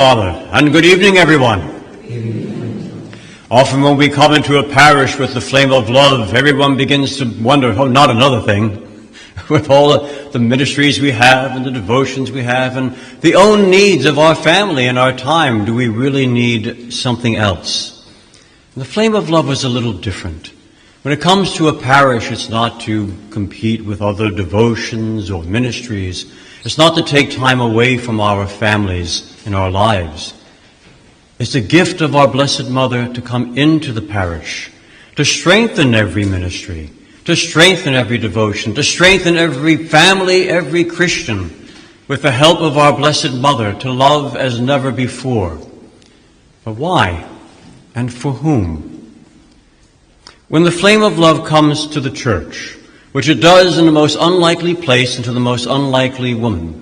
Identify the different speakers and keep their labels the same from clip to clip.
Speaker 1: Father, and good evening, everyone. Often when we come into a parish with the flame of love, everyone begins to wonder, oh, not another thing. With all the ministries we have and the devotions we have and the own needs of our family and our time, do we really need something else? And the flame of love is a little different. When it comes to a parish, it's not to compete with other devotions or ministries. It's not to take time away from our families in our lives. It's the gift of our Blessed Mother to come into the parish, to strengthen every ministry, to strengthen every devotion, to strengthen every family, every Christian, with the help of our Blessed Mother, to love as never before. But why and for whom? When the flame of love comes to the church, which it does in the most unlikely place and to the most unlikely woman,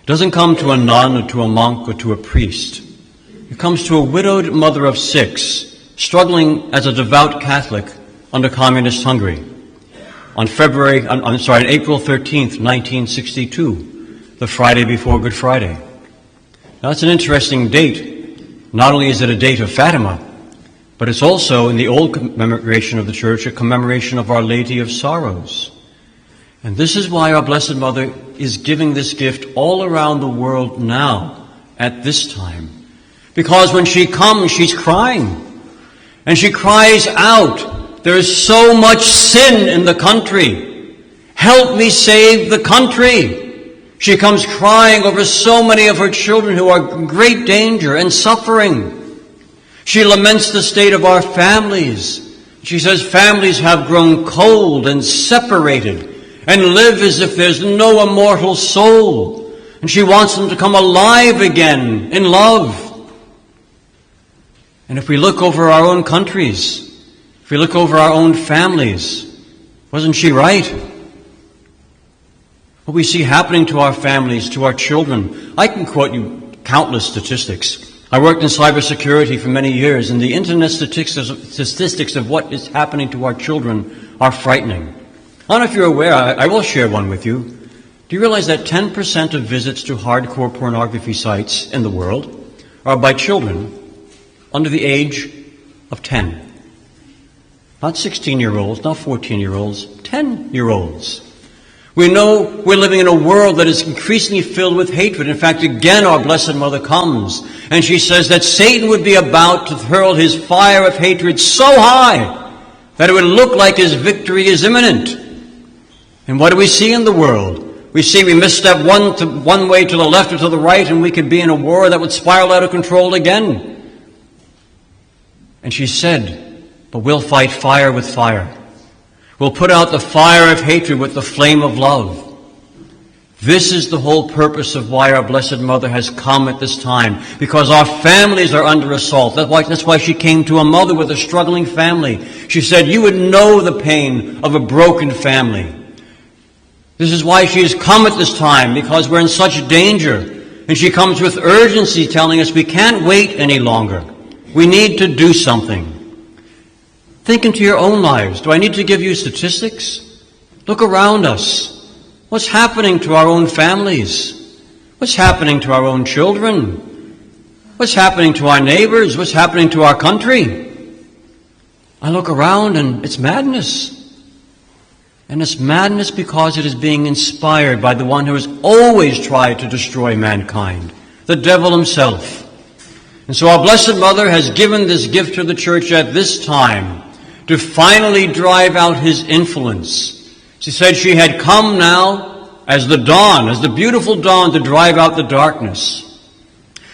Speaker 1: it doesn't come to a nun or to a monk or to a priest. It comes to a widowed mother of 6, struggling as a devout Catholic under communist Hungary. On April 13th, 1962, the Friday before Good Friday. Now, that's an interesting date. Not only is it a date of Fatima, but it's also, in the old commemoration of the Church, a commemoration of Our Lady of Sorrows. And this is why our Blessed Mother is giving this gift all around the world now, at this time. Because when she comes, she's crying. And she cries out, there is so much sin in the country. Help me save the country. She comes crying over so many of her children who are in great danger and suffering. She laments the state of our families. She says families have grown cold and separated and live as if there's no immortal soul. And she wants them to come alive again in love. And if we look over our own countries, if we look over our own families, wasn't she right? What we see happening to our families, to our children, I can quote you countless statistics. I worked in cybersecurity for many years, and the internet statistics of what is happening to our children are frightening. I don't know if you're aware, I will share one with you. Do you realize that 10% of visits to hardcore pornography sites in the world are by children under the age of 10? Not 16-year-olds, not 14-year-olds, 10-year-olds. We know we're living in a world that is increasingly filled with hatred. In fact, again, our Blessed Mother comes, and she says that Satan would be about to hurl his fire of hatred so high that it would look like his victory is imminent. And what do we see in the world? We see we misstep one way to the left or to the right, and we could be in a war that would spiral out of control again. And she said, but we'll fight fire with fire. We'll put out the fire of hatred with the flame of love. This is the whole purpose of why our Blessed Mother has come at this time, because our families are under assault. That's why she came to a mother with a struggling family. She said, you would know the pain of a broken family. This is why she has come at this time, because we're in such danger. And she comes with urgency, telling us we can't wait any longer. We need to do something. Think into your own lives. Do I need to give you statistics? Look around us. What's happening to our own families? What's happening to our own children? What's happening to our neighbors? What's happening to our country? I look around and it's madness. And it's madness because it is being inspired by the one who has always tried to destroy mankind, the devil himself. And so our Blessed Mother has given this gift to the Church at this time to finally drive out his influence. She said she had come now as the dawn, as the beautiful dawn, to drive out the darkness.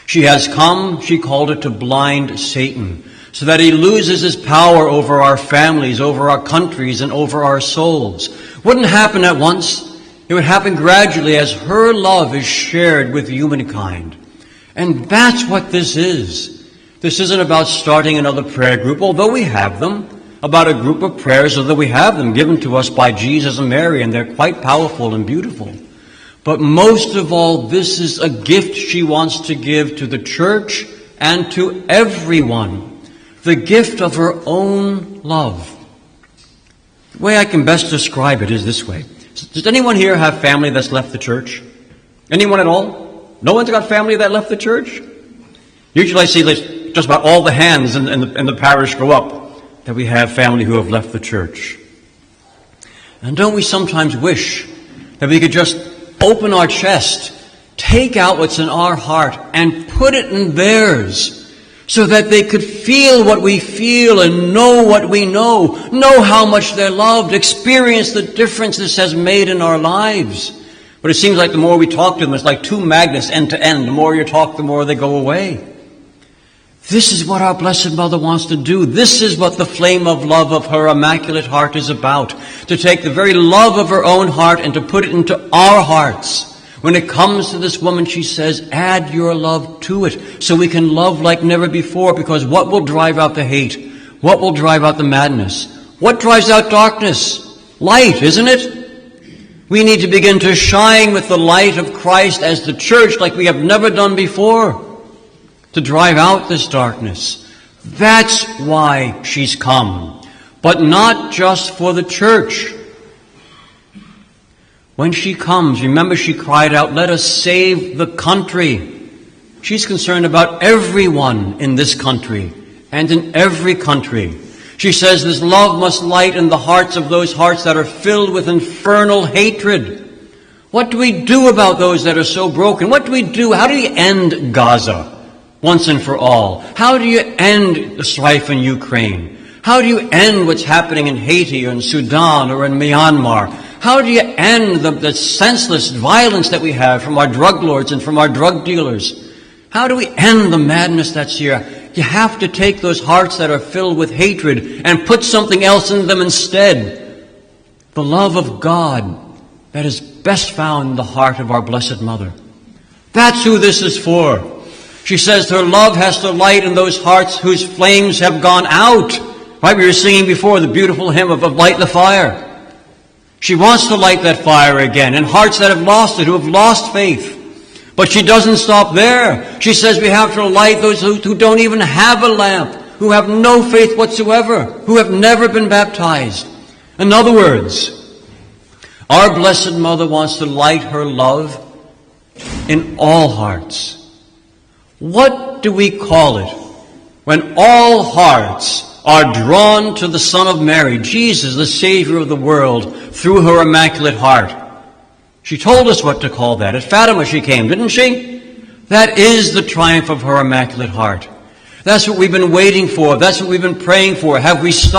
Speaker 1: She has come, she called it, to blind Satan, so that he loses his power over our families, over our countries, and over our souls. Wouldn't happen at once. It would happen gradually as her love is shared with humankind. And that's what this is. This isn't about starting another prayer group, although we have them, about a group of prayers, although we have them given to us by Jesus and Mary, and they're quite powerful and beautiful. But most of all, this is a gift she wants to give to the Church and to everyone. The gift of her own love. The way I can best describe it is this way. Does anyone here have family that's left the Church? Anyone at all? No one's got family that left the Church? Usually I see that just about all the hands in the parish go up that we have family who have left the church. And don't we sometimes wish that we could just open our chest, take out what's in our heart, and put it in theirs, so that they could feel what we feel and know what we know how much they're loved, experience the difference this has made in our lives. But it seems like the more we talk to them, it's like two magnets end to end. The more you talk, the more they go away. This is what our Blessed Mother wants to do. This is what the flame of love of her Immaculate Heart is about. To take the very love of her own heart and to put it into our hearts. When it comes to this woman, she says, add your love to it so we can love like never before, because what will drive out the hate? What will drive out the madness? What drives out darkness? Light, isn't it? We need to begin to shine with the light of Christ as the church like we have never done before to drive out this darkness. That's why she's come, but not just for the church. When she comes, remember she cried out, let us save the country. She's concerned about everyone in this country and in every country. She says this love must light in the hearts of those hearts that are filled with infernal hatred. What do we do about those that are so broken? What do we do? How do you end Gaza once and for all? How do you end the strife in Ukraine? How do you end what's happening in Haiti or in Sudan or in Myanmar? How do you end the senseless violence that we have from our drug lords and from our drug dealers? How do we end the madness that's here? You have to take those hearts that are filled with hatred and put something else in them instead. The love of God that is best found in the heart of our Blessed Mother. That's who this is for. She says her love has to light in those hearts whose flames have gone out. Right, we were singing before the beautiful hymn of Light the Fire. She wants to light that fire again in hearts that have lost it, who have lost faith. But she doesn't stop there. She says we have to light those who don't even have a lamp, who have no faith whatsoever, who have never been baptized. In other words, our Blessed Mother wants to light her love in all hearts. What do we call it when all hearts are drawn to the Son of Mary, Jesus, the Savior of the world, through her Immaculate Heart? She told us what to call that. At Fatima she came, didn't she? That is the triumph of her Immaculate Heart. That's what we've been waiting for. That's what we've been praying for. Have we stopped?